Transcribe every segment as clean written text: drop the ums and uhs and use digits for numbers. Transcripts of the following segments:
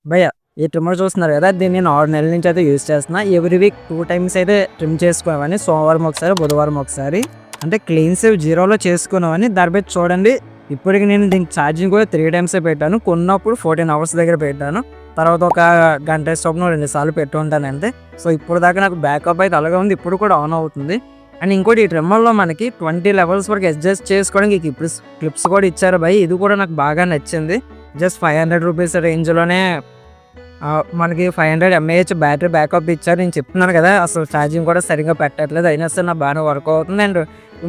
భయ్య ఈ ట్రిమ్మర్ చూస్తున్నారు కదా, దీన్ని నేను 6 నెలల నుంచి అయితే యూజ్ చేస్తున్నా. ఎవ్రీ వీక్ 2 టైమ్స్ అయితే ట్రిమ్ చేసుకోవాలని, సోమవారం ఒకసారి, బుధవారం ఒకసారి. అంటే క్లీన్ సేవ్ జీరోలో చేసుకున్నామని. దానిపై చూడండి, ఇప్పటికి నేను దీనికి ఛార్జింగ్ కూడా 3 టైమ్సే పెట్టాను. కొన్నప్పుడు 14 అవర్స్ దగ్గర పెట్టాను. తర్వాత ఒక గంట స్టోప్ను 2 సార్లు పెట్టి ఉంటాను అంతే. సో ఇప్పుడు దాకా నాకు బ్యాకప్ అయితే అలాగే ఉంది, ఇప్పుడు కూడా ఆన్ అవుతుంది. అండ్ ఇంకోటి, ఈ ట్రిమ్మర్లో మనకి 20 లెవెల్స్ వరకు అడ్జస్ట్ చేసుకోవడానికి క్లిప్స్ కూడా ఇచ్చారు భయ్. ఇది కూడా నాకు బాగా నచ్చింది. జస్ట్ 500 రూపీస్ రేంజ్లోనే మనకి 500 mAh బ్యాటరీ బ్యాకప్ ఇచ్చారు. నేను చెప్తున్నాను కదా, అసలు ఛార్జింగ్ కూడా సరిగ్గా పెట్టట్లేదు, అయినా సరే నాకు బాగానే వర్క్ అవుతుంది. అండ్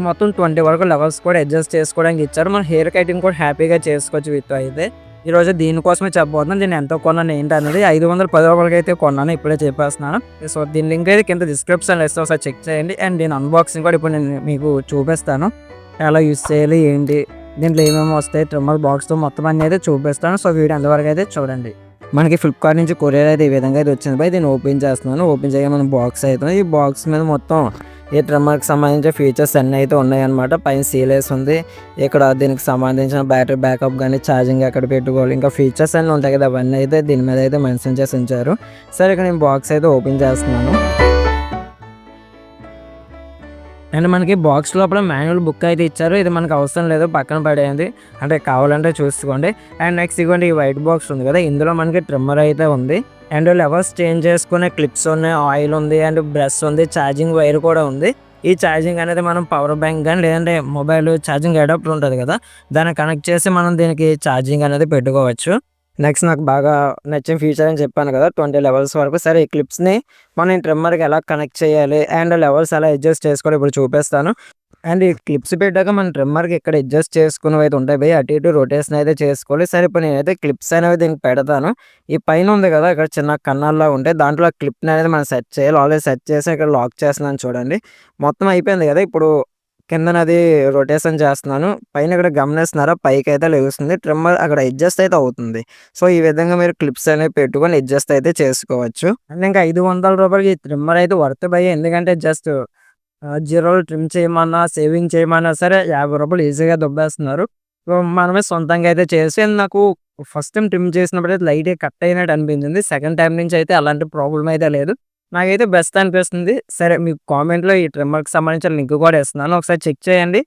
మొత్తం 20 వరకు లెవెల్స్ కూడా అడ్జస్ట్ చేసుకోవడానికి ఇచ్చారు. మనం హెయిర్ కటింగ్ కూడా హ్యాపీగా చేసుకోవచ్చు వీటితో అయితే. ఈరోజు దీనికోసమే చెప్పబోతున్నాను. నేను ఎంతో కొన్నాను ఏంటి అనేది. 510 రూపాయలకి అయితే కొన్నాను, ఇప్పుడే చెప్పేస్తున్నాను. సో దీని లింక్ అయితే కింద డిస్క్రిప్షన్లో ఇస్తే ఒకసారి చెక్ చేయండి. అండ్ దీని అన్బాక్సింగ్ కూడా ఇప్పుడు నేను మీకు చూపిస్తాను, ఎలా యూస్ చేయాలి ఏంటి, దీంట్లో ఏమేమి వస్తాయి, ట్రిమ్మర్ బాక్స్తో మొత్తం అన్నీ అయితే చూపిస్తాను. సో వీడియో అంతవరకు అయితే చూడండి. మనకి ఫ్లిప్కార్ట్ నుంచి కొరియర్ అయితే ఈ విధంగా అయితే వచ్చింది బై. దీన్ని ఓపెన్ చేస్తున్నాను. ఓపెన్ చేయగా మన బాక్స్ అవుతుంది. ఈ బాక్స్ మీద మొత్తం ఈ ట్రిమ్మర్కి సంబంధించిన ఫీచర్స్ అన్నీ అయితే ఉన్నాయన్నమాట. పైన సీల్ వేసి ఉంది. ఇక్కడ దీనికి సంబంధించిన బ్యాటరీ బ్యాకప్ కానీ, ఛార్జింగ్ ఎక్కడ పెట్టుకోవాలి, ఇంకా ఫీచర్స్ అన్నీ ఉంటాయి కదా, అవన్నీ అయితే దీని మీద అయితే మెన్షన్ చేసి ఉంచారు. సరే, ఇక్కడ నేను బాక్స్ అయితే ఓపెన్ చేస్తున్నాను. అండ్ మనకి బాక్స్ లోపల మాన్యువల్ బుక్ అయితే ఇచ్చారు. ఇది మనకు అవసరం లేదు, పక్కన పడేయండి, అంటే కావాలంటే చూసుకోండి. అండ్ నెక్స్ట్ ఇవ్వండి, ఈ వైట్ బాక్స్ ఉంది కదా, ఇందులో మనకి ట్రిమ్మర్ అయితే ఉంది. అండ్ లెవెల్స్ చేంజ్ చేసుకునే క్లిప్స్ ఉన్నాయి, ఆయిల్ ఉంది, అండ్ బ్రష్ ఉంది, ఛార్జింగ్ వైర్ కూడా ఉంది. ఈ ఛార్జింగ్ అనేది మనం పవర్ బ్యాంక్ కానీ, లేదంటే మొబైల్ ఛార్జింగ్ అడాప్టర్ ఉంటుంది కదా, దాన్ని కనెక్ట్ చేసి మనం దీనికి ఛార్జింగ్ అనేది పెట్టుకోవచ్చు. నెక్స్ట్ నాకు బాగా నచ్చిన ఫీచర్ అని చెప్పాను కదా, 20 లెవెల్స్ వరకు. సరే, ఈ క్లిప్స్ని మనం ట్రిమ్మర్కి ఎలా కనెక్ట్ చేయాలి అండ్ లెవెల్స్ ఎలా అడ్జస్ట్ చేసుకోవాలి ఇప్పుడు చూపిస్తాను. అండ్ ఈ క్లిప్స్ పెట్టాక మన ట్రిమ్మర్కి ఇక్కడ అడ్జస్ట్ చేసుకునేవి అయితే ఉంటాయి భయ్, అటు ఇటు రొటేషన్ అయితే చేసుకోవాలి. సరే, ఇప్పుడు నేనైతే క్లిప్స్ అనేవి దీనికి పెడతాను. ఈ పైన ఉంది కదా, ఇక్కడ చిన్న కన్నాల్లో ఉంటాయి, దాంట్లో క్లిప్ని అనేది మనం సెట్ చేయాలి. ఆల్రెడీ సెట్ చేసి ఇక్కడ లాక్ చేస్తున్నాను చూడండి. మొత్తం అయిపోయింది కదా, ఇప్పుడు కిందనది రొటేషన్ చేస్తున్నాను. పైన ఇక్కడ గమనిస్తున్నారా, పైకి అయితే లేస్తుంది, ట్రిమ్మర్ అక్కడ అడ్జస్ట్ అయితే అవుతుంది. సో ఈ విధంగా మీరు క్లిప్స్ అనేవి పెట్టుకొని అడ్జస్ట్ అయితే చేసుకోవచ్చు. అండ్ ఇంకా 500 రూపాయలకి ట్రిమ్మర్ అయితే వర్త్ భయ్. ఎందుకంటే జస్ట్ జీరోలు ట్రిమ్ చేయమన్నా, సేవింగ్ చేయమన్నా సరే 50 రూపాయలు ఈజీగా దొబ్బేస్తున్నారు. సో మనమే సొంతంగా అయితే చేసి, అండ్ నాకు ఫస్ట్ టైం ట్రిమ్ చేసినప్పుడు అయితే లైట్గా కట్ అయినట్టు అనిపించింది. సెకండ్ టైం నుంచి అయితే అలాంటి ప్రాబ్లం అయితే లేదు, నాకైతే బెస్ట్ అనిపిస్తుంది. సరే, మీకు కామెంట్లో ఈ ట్రిమ్మర్కి సంబంధించిన లింక్ కూడా ఇస్తున్నాను, ఒకసారి చెక్ చేయండి.